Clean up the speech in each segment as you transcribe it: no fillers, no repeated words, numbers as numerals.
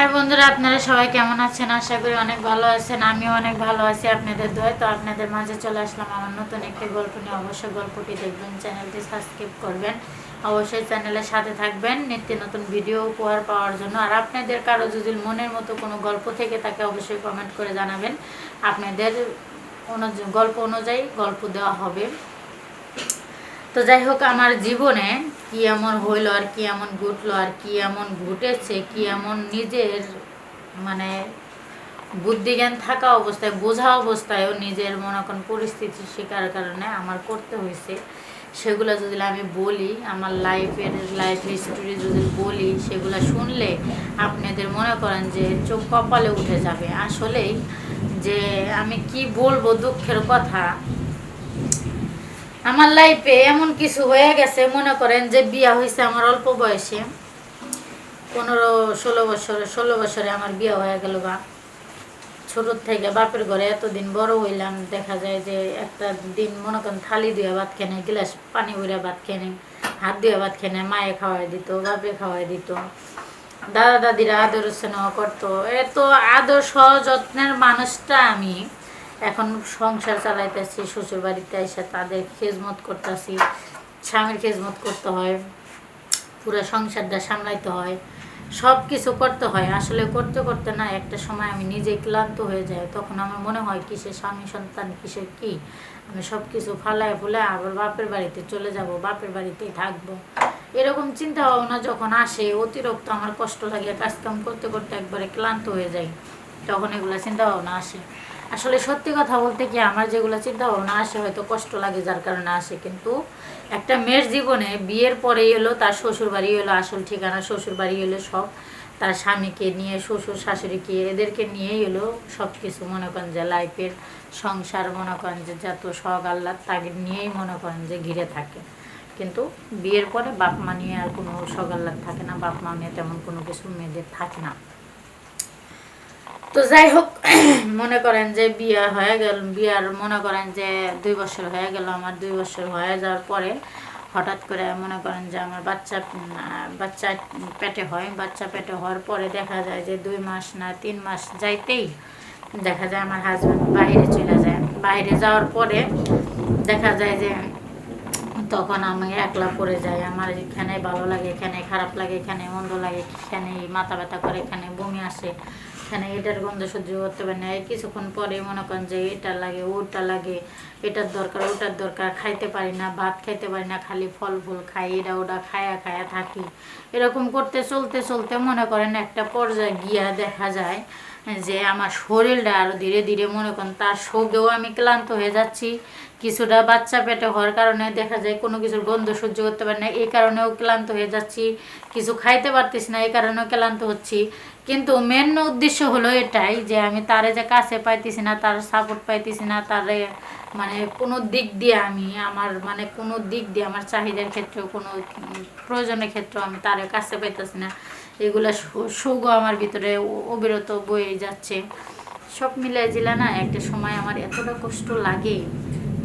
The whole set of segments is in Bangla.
হাই বন্ধুরা, আপনারা সবাই কেমন আছেন? আশা করি অনেক ভালো আছেন। আমিও অনেক ভালো আছি আপনাদের দোয়ায়। তো আপনাদের মাঝে চলে আসলাম আমার নতুন একটি গল্প নিয়ে। অবশ্যই গল্পটি দেখবেন, চ্যানেলটি সাবস্ক্রাইব করবেন, অবশ্যই চ্যানেলের সাথে থাকবেন নিত্য নতুন ভিডিও উপহার পাওয়ার জন্য। আর আপনাদের কারো যদি মনের মতো কোনো গল্প থেকে থাকে অবশ্যই কমেন্ট করে জানাবেন। আপনাদের গল্প অনুযায়ী গল্প দেওয়া হবে। তো যাই হোক, আমার জীবনে কি এমন হইলো আর কি এমন ঘটলো আর কি এমন ঘটেছে, কি এমন নিজের মানে বুদ্ধিজ্ঞান থাকা অবস্থায়, বোঝা অবস্থায়ও নিজের মনে কোন পরিস্থিতির শিকার কারণে আমার করতে হয়েছে, সেগুলো যদি আমি বলি, আমার লাইফ হিস্টোরি যদি বলি, সেগুলো শুনলে আপনাদের মনে করেন যে চোখ কপালে উঠে যাবে। আসলেই যে আমি কি বলবো দুঃখের কথা, আমার লাইফে এমন কিছু হয়ে গেছে। মনে করেন যে বিয়া হয়েছে আমার অল্প বয়সে, 15-16 বছরে আমার বিয়ে হয়ে গেল। বা ছোট থেকে বাপের ঘরে এতদিন বড় হইলাম, দেখা যায় যে একটা দিন মনে করেন থালি দিয়ে ভাত খেনে, গ্লাস পানি ভরে ভাত খেনে, হাত দিয়ে ভাত খেনে, মায়ে খাওয়াই দিত, বাপে খাওয়াই দিত, দাদা দাদিরা আদর স্নেহ করতো। এত আদর সযত্নের মানুষটা আমি এখন সংসার চালাইতেছি, শ্বশুর বাড়িতে এসে তাদের খেজমত করতেছি, স্বামীর খেজমত করতে হয়, পুরো সংসারটা সামলাইতে হয়, সব কিছু করতে হয়। আসলে করতে করতে না একটা সময় আমি নিজে ক্লান্ত হয়ে যাই। তখন আমার মনে হয় কিসের স্বামী সন্তান, কিসের কি, আমি সব কিছু ফালায় ফুলায় আবার বাপের বাড়িতে চলে যাব, বাপের বাড়িতেই থাকবো, এরকম চিন্তা ভাবনা যখন আসে, অতিরিক্ত আমার কষ্ট লাগে। কাজকাম করতে করতে একবারে ক্লান্ত হয়ে যাই, তখন এগুলো চিন্তা ভাবনা আসে। আসলে সত্যি কথা বলতে কি, আমার যেগুলো চিন্তা ভাবনা আসে হয়তো কষ্ট লাগে যার কারণে আসে, কিন্তু একটা মেয়ের জীবনে বিয়ের পরেই এলো তার শ্বশুর বাড়ি, এলো আসল ঠিকানা, শ্বশুর বাড়ি এলো সব, তার স্বামীকে নিয়ে, শ্বশুর শাশুড়িকে, এদেরকে নিয়েই এলো সব কিছু। মনে করেন যে লাইফের সংসার, মনে করেন যে যত শখ আহ্লাদ তাকে নিয়েই মনে করেন যে ঘিরে থাকে। কিন্তু বিয়ের পরে বাপ মা নিয়ে আর কোনো শখ আহ্লাদ থাকে না, বাপ মা নিয়ে তেমন কোনো কিছু মেয়েদের থাকে না। তো যাই হোক, মনে করেন যে বিয়ে হয়ে গেল, বিয়ার মনে করেন যে 2 বছর হয়ে গেল। আমার 2 বছর হয়ে যাওয়ার পরে হঠাৎ করে মনে করেন যে আমার বাচ্চা পেটে হয়। বাচ্চা পেটে হওয়ার পরে দেখা যায় যে 2 মাস না 3 মাস যাইতেই দেখা যায় আমার হাজব্যান্ড বাইরে চলে যায়। বাইরে যাওয়ার পরে দেখা যায় যে তখন আমি একলা পড়ে যাই। আমার এখানে ভালো লাগে, এখানে খারাপ লাগে, এখানে মন্দ লাগে, এখানে মাথা ব্যথা করে, এখানে বমি আসে, এখানে এটার গন্ধ সহ্য করতে পারি না। কিছুক্ষণ পরে মনে করেন যে এটা লাগে, ওটা লাগে, এটার দরকার, ওটার দরকার, খাইতে পারি না, ভাত খাইতে পারি না, খালি ফল ফুল খাই, এটা ওটা খায়া খায়া থাকি। এরকম করতে চলতে চলতে মনে করেন একটা পর্যায়ে গিয়া দেখা যায় যে আমার শরীরটা আরও ধীরে ধীরে মনে করেন তার শোকেও আমি ক্লান্ত হয়ে যাচ্ছি। কিছুটা বাচ্চা পেটে হওয়ার কারণে দেখা যায় কোনো কিছুর গন্ধ সহ্য করতে পারি না, এই কারণেও ক্লান্ত হয়ে যাচ্ছি। কিছু খাইতে পারতেছি না, এই কারণেও ক্লান্ত হচ্ছি। কিন্তু মেন উদ্দেশ্য হলো এটাই যে আমি তারে যে কাছে পাইতেছি না, তার সাপোর্ট পাইতেছি না, তারে মানে কোনো দিক দিয়ে আমি কোনো দিক দিয়ে আমার চাহিদার ক্ষেত্রেও, কোনো প্রয়োজনের ক্ষেত্রেও আমি তারে কাছে পাইতেছি না। এগুলা সুগো আমার ভিতরে অবিরত বয়ে যাচ্ছে। সব মিলে জিলা না একটা সময় আমার এতটা কষ্ট লাগে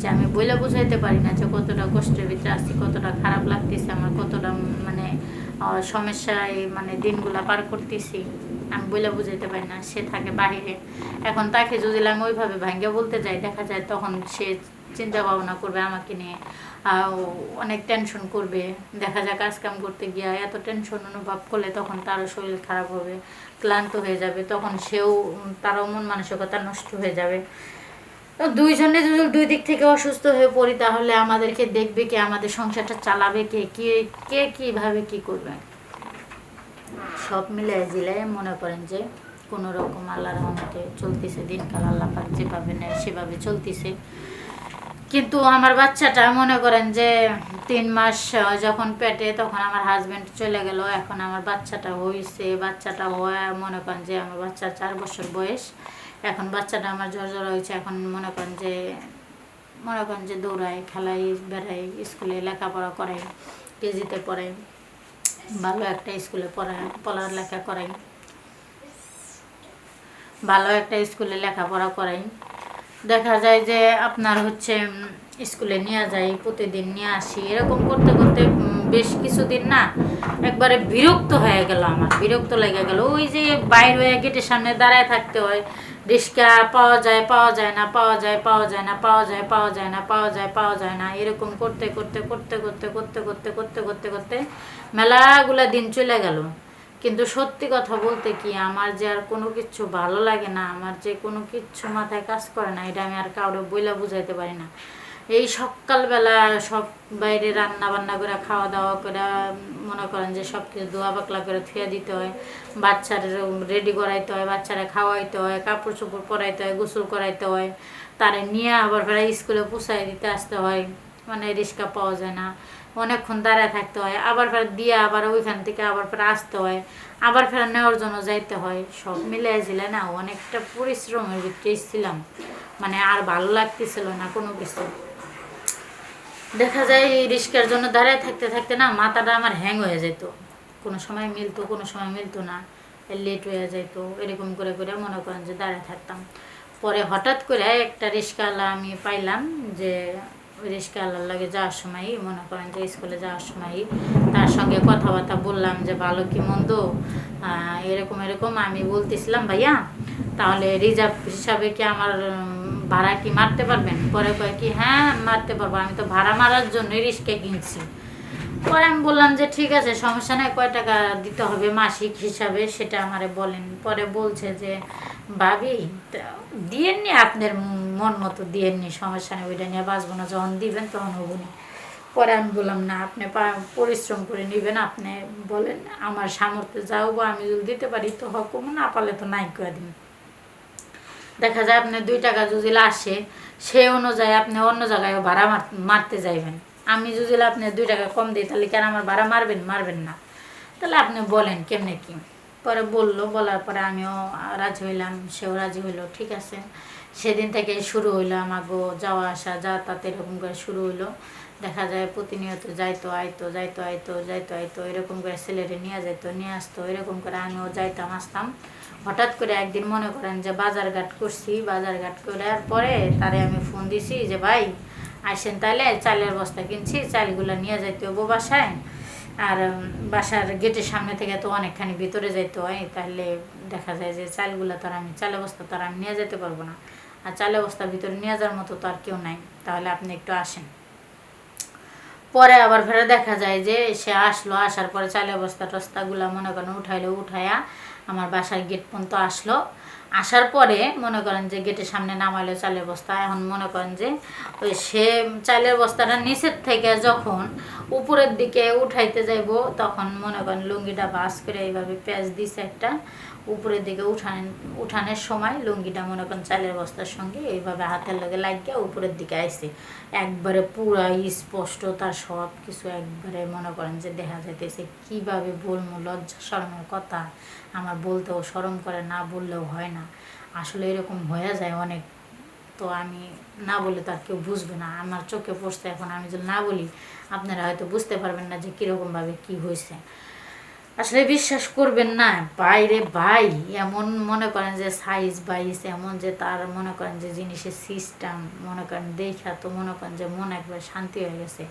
যে আমি বলে বুঝাইতে পারি না যে কতটা কষ্টের ভিতরে আছি, কতটা খারাপ লাগতেছে আমার, কতটা মানে সমস্যায় মানে দিনগুলা পার করতেছি, আমি বলে বুঝাইতে পারি না। সে থাকে বাহিরে। এখন তাকে যদি আমি ওইভাবে ভাঙ্গে বলতে যাই, দেখা যায় তখন সে চিন্তা ভাবনা করবে আমাকে নিয়ে, অনেক টেনশন করবে। দেখা যায় কাজ কাম করতে গিয়ে এত টেনশন অনুভব করলে তখন তারও শরীর খারাপ হবে, ক্লান্ত হয়ে যাবে, তখন সেও তারও মন মানসিকতা নষ্ট হয়ে যাবে। তো দুইজনে যদি 2 দিক থেকে অসুস্থ হয়ে পড়ি, তাহলে আমাদেরকে দেখবে কে, আমাদের সংসারটা চালাবে কে, কে কীভাবে কী করবে। সব মিলে জিলে মনে করেন যে কোনো রকম আল্লাহর রহমতে চলতেছে দিনকাল, আল্লাহ পাক যেভাবে নেয় সেভাবে চলতেছে। কিন্তু আমার বাচ্চাটা মনে করেন যে 3 মাস যখন পেটে, তখন আমার হাজব্যান্ড চলে গেল। এখন আমার বাচ্চাটা হয়েছে, বাচ্চাটা হয়ে মনে করেন যে আমার বাচ্চার 4 বছর বয়স। এখন বাচ্চাটা আমার জ্বর হয়েছে। এখন মনে করেন যে দৌড়াই, খেলাই, বেড়াই, স্কুলে লেখাপড়া করাই, কেজিতে পড়াই, ভালো একটা স্কুলে পড়ালেখা করাই, ভালো একটা স্কুলে লেখাপড়া করাই। দেখা যায় যে আপনার হচ্ছে স্কুলে নিয়ে যাই, প্রতিদিন নিয়ে আসি, এরকম করতে করতে বেশ কিছুদিন না একবারে বিরক্ত হয়ে গেল, আমার বিরক্ত লেগে গেল। ওই যে বাইরে হয়ে গেটের সামনে দাঁড়ায় থাকতে হয়, রিক্সা পাওয়া যায় পাওয়া যায় না, পাওয়া যায় পাওয়া যায় না, পাওয়া যায় পাওয়া যায় না, পাওয়া যায় পাওয়া যায় না, এরকম করতে করতে করতে করতে করতে করতে করতে করতে করতে মেলাগুলা দিন চলে গেল। কিন্তু সত্যি কথা বলতে কি, আমার যে আর কোনো কিচ্ছু ভালো লাগে না, আমার যে কোনো কিচ্ছু মাথায় কাজ করে না, এটা আমি আর কাউরে বইলা বুঝাইতে পারি না। এই সকালবেলা সব বাইরে রান্না বান্না করে খাওয়া দাওয়া করে মনে করেন যে সব কিছু ধোয়া পাকলা করে থুয়ে দিতে হয়, বাচ্চারা রেডি করাইতে হয়, বাচ্চারা খাওয়াইতে হয়, কাপড় চোপড় পরাইতে হয়, গোসল করাইতে হয়, তারে নিয়ে আবার ফেরা স্কুলে পৌঁছাই দিতে আসতে হয়, মানে রিক্সা পাওয়া যায় না, অনেকক্ষণ দাঁড়ায় থাকতে হয়, আবার ফের দিয়ে আবার ওইখান থেকে আবার ফের আসতে হয়, আবার ফের নেওয়ার জন্য যাইতে হয়। সব মিলিয়েছিল না, অনেকটা পরিশ্রমের ভিতরে ছিলাম, মানে আর ভালো লাগতেছিল না কোনো কিছু। দেখা যায় এই রিস্কার জন্য দাঁড়ায় থাকতে থাকতে না মাথাটা আমার হ্যাং হয়ে যেত, কোনো সময় মিলতো কোনো সময় মিলতো না, লেট হয়ে যেত, এরকম করে করে মনে করেন যে দাঁড়ায় থাকতাম। পরে হঠাৎ করে একটা রিস্কাওয়ালা আমি পাইলাম, যে ওই রিস্কাওয়ালার লাগে যাওয়ার সময়ই মনে করেন যে স্কুলে যাওয়ার সময়ই তার সঙ্গে কথাবার্তা বললাম যে ভালো কি মন্দ, এরকম এরকম আমি বলতেছিলাম, ভাইয়া তাহলে রিজার্ভ হিসাবে কি আমার ভাড়া কি মারতে পারবেন? পরে কয় কি হ্যাঁ মারতে পারবো, আমি তো ভাড়া মারার জন্যই রিস্কা কিনছি। পরে আমি বললাম যে ঠিক আছে সমস্যা নেই, কয় টাকা দিতে হবে মাসিক হিসাবে সেটা আমারে বলেন। পরে বলছে যে ভাবি দিয়েননি, আপনার মন মতো দিয়েননি, সমস্যা নেই, ওইটা নিয়ে বাঁচবো না, যখন দিবেন তখন হবনি। পরে আমি বললাম না আপনি পরিশ্রম করে নেবেন, আপনি বলেন আমার সামর্থ্যে যাও, বা আমি যদি দিতে পারি তো হকুম, না পারলে তো নাই করে দিন। দেখা যায় আপনি 2 টাকা যদি আসে সে অনুযায়ী আপনি অন্য জায়গায় ভাড়া মারতে যাইবেন। আমি যদি আপনি 2 টাকা কম দিই তাহলে কেন আমার ভাড়া মারবেন? মারবেন না। তাহলে আপনি বলেন কেমনে কি। পরে বললো, বলার পরে আমিও রাজি হইলাম, সেও রাজি হইলো, ঠিক আছে। সেদিন থেকে শুরু হইলো আমাগো যাওয়া আসা, যাতায়াত এরকম করে শুরু হইলো। দেখা যায় প্রতিনিয়ত যাইতো আইতো যাইতো আইতো যাইতো আইতো, এরকম করে ছেলেরে নিয়ে যাইতো নিয়ে আসতো, এরকম করে আমিও যাইতাম আসতাম। হঠাৎ করে একদিন মনে করেন যে বাজারঘাট করছি, বাজারঘাট করার পরে তারে আমি ফোন দিছি যে ভাই আসেন তাহলে চালের বস্তা কিনছি, চালগুলো নিয়ে যাইতে হবো বাসায়, আর বাসার গেটের সামনে থেকে তো অনেকখানি ভিতরে যাইতে হয়, তাহলে দেখা যায় যে চালগুলো তো আর আমি চালের বস্তা তো আর আমি নিয়ে যেতে পারবো না, আর চালের বস্তা ভিতরে নিয়ে যাওয়ার মতো তো আর কেউ নাই, তাহলে আপনি একটু আসেন। পরে আবার ফেরে দেখা যায় যে সে আসলো, আসার পরে চালের বস্তা টস্তাগুলো মনে করেন উঠাইলো, উঠাইয়া আমার বাসার গেট পর্যন্ত আসলো। আসার পরে মনে করেন যে গেটের সামনে নামাইলো চালের বস্তা। এখন মনে করেন যে ওই সে চালের বস্তাটা নিচের থেকে যখন উপরের দিকে উঠাইতে যাইব, তখন মনে করেন লুঙ্গিটা বাস করে এইভাবে পেঁয়াজ দিছে একটা, উপরের দিকে উঠানোর সময় লুঙ্গিটা মনে করেন চালের বস্তার সঙ্গে এইভাবে হাতের লগে লাগিয়ে উপরের দিকে আইছে, একবারে পুরা স্পষ্ট তার সব কিছু একবারে মনে করেন যে দেখা যাইতেছে। কীভাবে বলবো, লজ্জা শরমের কথা, আমার বলতেও শরম করে, না বললেও হয় না, আসলে এরকম হয়ে যায় অনেক। তো আমি না বলে তো আর কেউ বুঝবে না, আমার চোখে পড়ছে, এখন আমি যদি না বলি আপনারা হয়তো বুঝতে পারবেন না যে কীরকমভাবে কী হয়েছে। আসলে বিশ্বাস করবেন না বাইরে ভাই, এমন মনে করেন যে সাইজ বাইজ এমন, যে তার মনে করেন যে জিনিসের সিস্টেম মনে করেন দেখা তো মনে করেন যে মন একবার শান্তি হয়ে গেছে।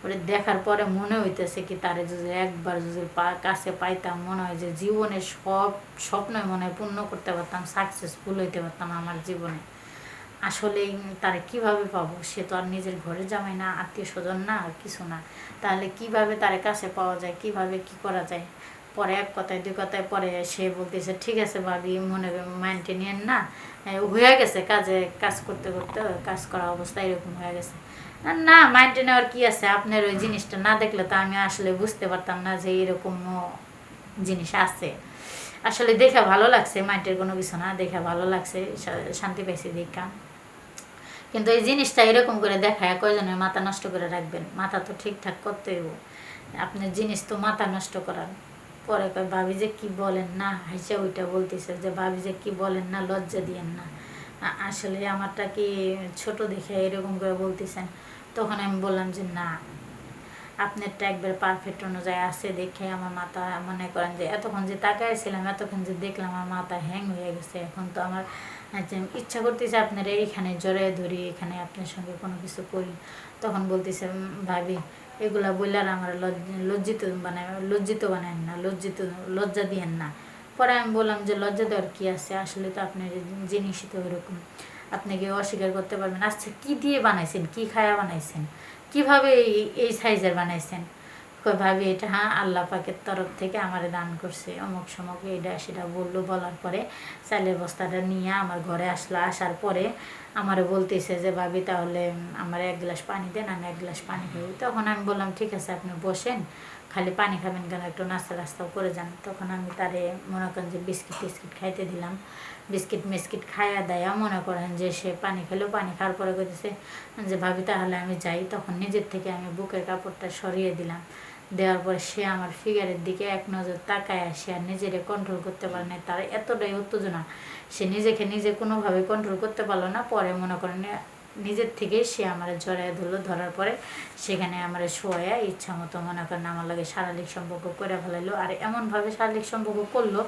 ওটা দেখার পরে মনে হইতেছে কি তারে যদি একবার যদি কাছে পাইতাম, মনে হয় যে জীবনের সব স্বপ্নই মনে হয় পূর্ণ করতে পারতাম, সাকসেসফুল হইতে পারতাম আমার জীবনে। আসলে তারে কিভাবে পাবো? সে তো আর নিজের ঘরে জামাই না, আত্মীয় স্বজন না, আর কিছু না, তাহলে কিভাবে তারে কাছে পাওয়া যায়, কিভাবে কি করা যায়? পরে এক কথায় 2 কথায় পরে সে বলতেছে ঠিক আছে ভাবি মনে মাইন্ডে নিয়েন না, হয়ে গেছে কাজ করতে করতে কাজ করা অবস্থা এরকম হয়ে গেছে। না মাইন্ডে নেওয়ার কি আছে, আপনার ওই জিনিসটা না দেখলে তো আমি আসলে বুঝতে পারতাম না যে এরকমও জিনিস আছে। আসলে দেখে ভালো লাগছে, মাইন্ডের কোনো কিছু না, দেখে ভালো লাগছে, শান্তি পাইছি দেখা। কিন্তু এই জিনিসটা এরকম করে দেখায় কয়জনের মাথা নষ্ট করে রাখবেন? মাথা তো ঠিকঠাক করতে হইব, আপনার জিনিস তো মাথা নষ্ট করার। পরে কয় ভাবি যে কি বলেন না, হাসে ওইটা বলতেছে যে ভাবি যে কি বলেন না, লজ্জা দিয়েন না, আসলে আমারটা কি ছোট দেখে এরকম করে বলতেছেন? তখন আমি বললাম যে না, আপনারটা একবার পারফেক্ট অনুযায়ী আছে দেখে আমার মাথা মনে করেন যে এতক্ষণ যে তাকাইছিলাম, এতক্ষণ যে দেখলাম আমার মাথা হ্যাং হয়ে গেছে। এখন তো আমার ইচ্ছা করতেছে আপনারা এইখানে জড়াই ধরি, এখানে আপনার সঙ্গে কোনো কিছু করি। তখন বলতেছে ভাবি এগুলা বললে আর আমার লজ্জিত বানায় না, লজ্জা দিয়েন না। পরে আমি বললাম যে লজ্জা দেওয়ার কি আছে, আসলে তো আপনার জিনিসই তো ওরকম, আপনি কি অস্বীকার করতে পারবেন? আচ্ছা কি দিয়ে বানাইছেন, কি খায়া বানাইছেন, কিভাবে এই সাইজের বানাইছেন? কই ভাবি এটা হ্যাঁ আল্লাহ পাকের তরফ থেকে আমারে দান করছে, অমুক সমক এটা সেটা বললো। বলার পরে চালের বস্তাটা নিয়ে আমার ঘরে আসলো। আসার পরে আমারে বলতেছে যে ভাবি তাহলে আমার 1 গ্লাস পানি দেন, আমি 1 গ্লাস পানি খাবো। তখন আমি বললাম ঠিক আছে আপনি বসেন, খালি পানি খাবেন কেন, একটু নাস্তা রাস্তাও করে যান। তখন আমি তারে মনে করেন যে বিস্কিট টিস্কিট খাইতে দিলাম। বিস্কিট মিস্কিট খাইয়া দেয়া মনে করেন যে সে পানি খেলো। পানি খাওয়ার পরে কইতেছে যে ভাবি তাহলে আমি যাই। তখন নিজের থেকে আমি বুকের কাপড়টা সরিয়ে দিলাম। দেওয়ার পরে সে আমার ফিগারের দিকে এক নজর তাকায়, সে আর নিজেরে কন্ট্রোল করতে পারে না। তার এতটাই উত্তেজনা, সে নিজেকে নিজে কোনোভাবে কন্ট্রোল করতে পারলো না। পরে মনে করেন নিজের থেকে সে আমার জড়ায় ধরলো। ধরার পরে সেখানে আমার শোয়া ইচ্ছা মতো মনে করেন আমার লাগে শারীরিক সম্পর্ক করে ফেলাইলো। আর এমনভাবে শারীরিক সম্পর্ক করলো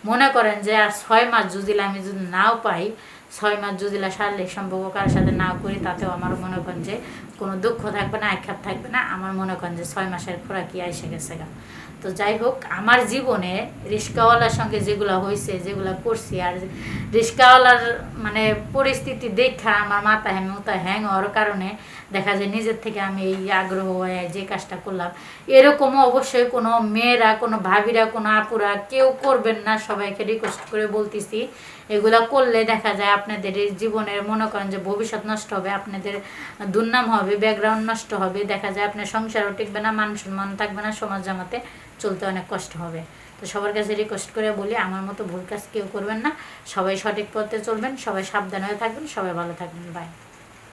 মনে করেন যে আর 6 মাস যদি আমি যদি নাও পাই, 6 মাস যদি শারীরিক সম্পর্ক কারোর সাথে নাও করি, তাতেও আমার মনে করেন যে কোনো দুঃখ থাকবে না, আক্ষেপ থাকবে না। আমার মনে করেন যে 6 মাসের খোরাকি আইসে গেছে গা। তো যাই হোক, আমার জীবনে রিস্কাওয়ালার সঙ্গে যেগুলো হয়েছে, যেগুলো করছি, আর রিস্কাওয়ালার মানে পরিস্থিতি দেখা আমার মাথা হ্যাং হওয়ার কারণে দেখা যায় নিজের থেকে আমি এই আগ্রহ হয়ে যে কাজটা করলাম। এরকমও অবশ্যই কোনো মেয়েরা, কোনো ভাবিরা, কোনো আপুরা কেউ করবেন না। সবাইকে রিকোয়েস্ট করে বলতেছি, এগুলা করলে দেখা যায় আপনাদের এই জীবনের মনে করেন যে ভবিষ্যৎ নষ্ট হবে, আপনাদের দুর্নাম হবে, ব্যাকগ্রাউন্ড নষ্ট হবে। দেখা যায় আপনার সংসারও টিকবে না, মান সম্মান থাকবে না, সমাজ জামাতে চলতে অনেক কষ্ট হবে। তো সবার কাছে রিকোয়েস্ট করে বলি, আমার মতো ভুল কাজ কেউ করবেন না। সবাই সঠিক পথে চলবেন, সবাই সাবধান হয়ে থাকবেন, সবাই ভালো থাকবেন। বাই।